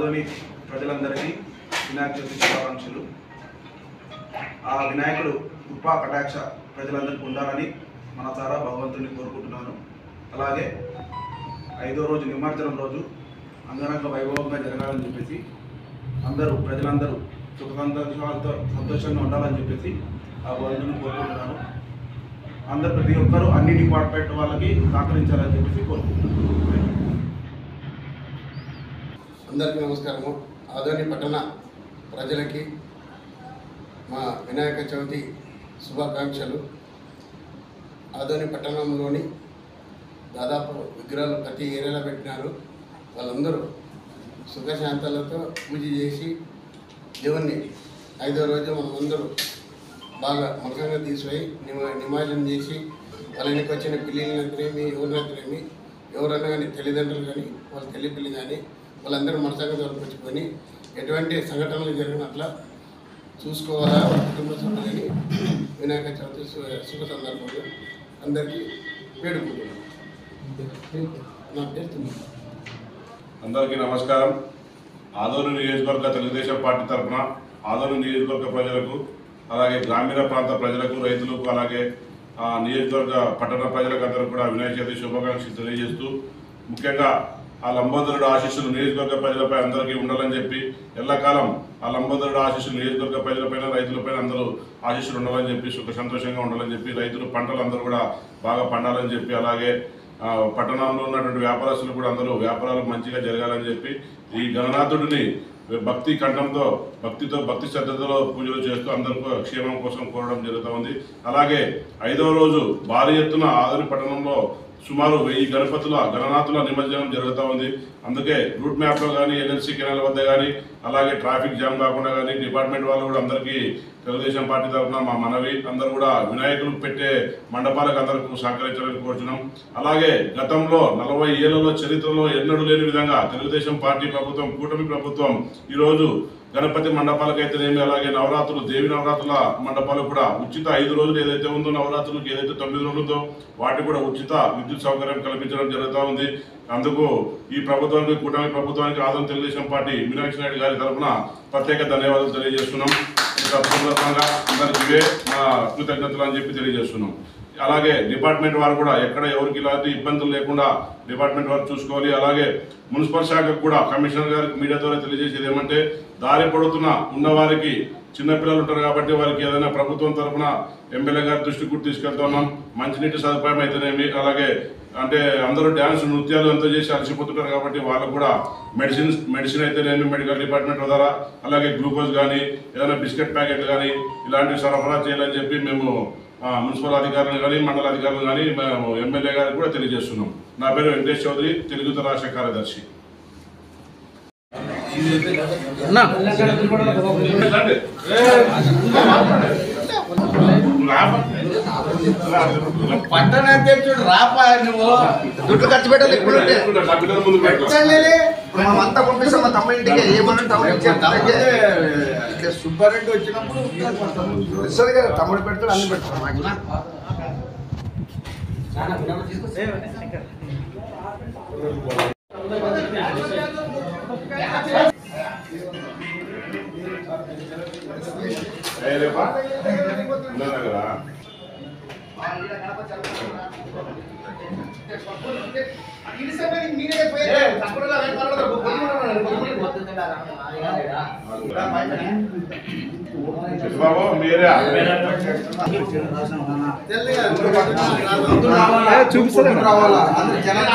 ఆదోని ప్రజలందరికీ వినాయక చవితి శుభాకాంక్షలు. ఆ వినాయకుడు కృపా కటాక్ష ప్రజలందరికీ ఉండాలని మనసారా భగవంతుని కోరుకుంటున్నాను. అలాగే 5వ రోజు నిమజ్జనం రోజు అంగరంగ వైభవంగా జరగాలని చెప్పేసి ప్రజలందరూ సుఖ సంతోషాలతో సంతోషంగా ఉండాలని చెప్పేసి ఆ భగవంతుని కోరుకుంటున్నాను. ప్రతి ఒక్కరూ అన్ని డిపార్ట్మెంట్ వాళ్ళకి సహకరించాలని చెప్పేసి కోరుకుంటున్నాను. అందరికీ నమస్కారము. ఆదోని పట్టణ ప్రజలకి మా వినాయక చవితి శుభాకాంక్షలు. ఆదోని పట్టణంలోని దాదాపు విగ్రహాలు ప్రతి ఏరియాలో పెట్టినారు. వాళ్ళందరూ సుఖశాంతాలతో పూజ చేసి దేవుణ్ణి 5వ రోజు మనమందరూ బాగా మకంగా తీసిపోయి నిమజ్జనం చేసి వాళ్ళ ఇంటికి వచ్చిన పిల్లలైతేనేమి ఎవరినైతేనేమి ఎవరన్నా కానీ తల్లిదండ్రులు కానీ వాళ్ళ తల్లి పిల్లి కానీ వాళ్ళందరూ మనసంగా దొరకొచ్చుకొని ఎటువంటి సంఘటనలు జరిగినట్ల చూసుకోవాలా వాళ్ళ కుటుంబ సభ్యులని వినాయక చవితి శుభ సందర్భంలో అందరికీ వేడుకుంటున్నాను. నా పేరు అందరికీ నమస్కారం. ఆదోని నియోజకవర్గ తెలుగుదేశం పార్టీ తరఫున ఆదోని నియోజకవర్గ ప్రజలకు, అలాగే గ్రామీణ ప్రాంత ప్రజలకు, రైతులకు, అలాగే నియోజకవర్గ పట్టణ ప్రజలకు అందరూ కూడా వినాయక చవితి శుభాకాంక్షలు తెలియజేస్తూ, ముఖ్యంగా ఆ లంబోదరుడు ఆశీస్సులు నియోజకవర్గ ప్రజలపై అందరికీ ఉండాలని చెప్పి, ఎల్లకాలం ఆ లంబోదరుడు ఆశీస్సులు నియోజకవర్గ ప్రజలపైన, రైతులపైన అందరూ ఆశీస్సులు ఉండాలని చెప్పి, సుఖ సంతోషంగా ఉండాలని చెప్పి, రైతులు పంటలు అందరూ కూడా బాగా పండాలని చెప్పి, అలాగే పట్టణంలో ఉన్నటువంటి వ్యాపారస్తులు కూడా అందరూ వ్యాపారాలు మంచిగా జరగాలని చెప్పి, ఈ గణనాథుడిని భక్తి కంఠంతో భక్తి శ్రద్ధతో పూజలు చేస్తూ అందరికీ క్షేమం కోసం కోరడం జరుగుతూ ఉంది. అలాగే 5వ రోజు భారీ ఎత్తున ఆదోని పట్టణంలో సుమారు 1000 గణనాథుల నిమజ్జనం జరుగుతూ ఉంది. అందుకే రూట్ మ్యాప్లో కానీ, ఎన్ఎల్సీ కెనాల్ వద్ద కానీ, అలాగే ట్రాఫిక్ జామ్ కాకుండా కానీ డిపార్ట్మెంట్ వాళ్ళు కూడా అందరికీ తెలుగుదేశం పార్టీ తరఫున మా మనవి, అందరూ కూడా వినాయకులు పెట్టే మండపాలకు అందరికీ సహకరించాలని కోరుచున్నాం. అలాగే గతంలో 40 ఏళ్లలో చరిత్రలో ఎన్నడూ లేని విధంగా తెలుగుదేశం పార్టీ ప్రభుత్వం, కూటమి ప్రభుత్వం ఈరోజు గణపతి మండపాలకైతేనేమి, అలాగే నవరాత్రులు, దేవి నవరాత్రుల మండపాలకు కూడా ఉచిత 5 రోజులు ఏదైతే ఉందో, నవరాత్రులకు ఏదైతే 9 రోజులు ఉందో వాటికి కూడా ఉచిత విద్యుత్ సౌకర్యం కల్పించడం జరుగుతూ ఉంది. అందుకు ఈ ప్రభుత్వానికి, కూటమి ప్రభుత్వానికి ఆదోని తెలుగుదేశం పార్టీ మీనాక్షి నాయుడు గారి తరఫున ప్రత్యేక ధన్యవాదాలు తెలియజేస్తున్నాం. సందర్భంగా అందరికీ మా కృతజ్ఞతలు అని చెప్పి తెలియజేస్తున్నాం. అలాగే డిపార్ట్మెంట్ వారు కూడా ఎక్కడ ఎవరికి ఇలాంటి ఇబ్బందులు లేకుండా డిపార్ట్మెంట్ వారు చూసుకోవాలి. అలాగే మున్సిపల్ శాఖకు కూడా కమిషనర్ గారికి మీడియా ద్వారా తెలియజేసేది ఏమంటే, దారి పడుతున్న ఉన్నవారికి చిన్నపిల్లలు ఉంటారు కాబట్టి వారికి ఏదైనా ప్రభుత్వం తరఫున ఎమ్మెల్యే గారి దృష్టికి కూడా తీసుకెళ్తున్నాం. మంచినీటి సదుపాయం అయితేనేమి, అలాగే అంటే అందరూ డ్యాన్స్ నృత్యాలు ఎంతో చేసి అలసిపోతుంటారు కాబట్టి వాళ్ళకు కూడా మెడిసిన్ అయితేనేమి మెడికల్ డిపార్ట్మెంట్ ద్వారా, అలాగే గ్లూకోజ్ కానీ, ఏదైనా బిస్కెట్ ప్యాకెట్లు కానీ ఇలాంటివి సరఫరా చేయాలని చెప్పి మేము మున్సిపల్ అధికారులు కానీ, మండల అధికారులు కానీ, మేము ఎమ్మెల్యే గారికి కూడా తెలియజేస్తున్నాం. నా పేరు వెంకటేష్ చౌదరి, తెలుగు రాష్ట్ర కార్యదర్శి. పట్టణ అధ్యక్షుడు రాపా, నువ్వు దుడ్డు ఖర్చు పెట్టాలి. ఇప్పుడు అంతా పంపిస్తాం మా తమ్ముడింటికి. ఏమన్నా సుబ్బారెడ్డి వచ్చినప్పుడు వస్తుంది కదా, తమ్ముడు పెడతాడు, అన్ని పెడతాడు. బాబు మీరే చూపిస్తారు రావాలా కమిషనర్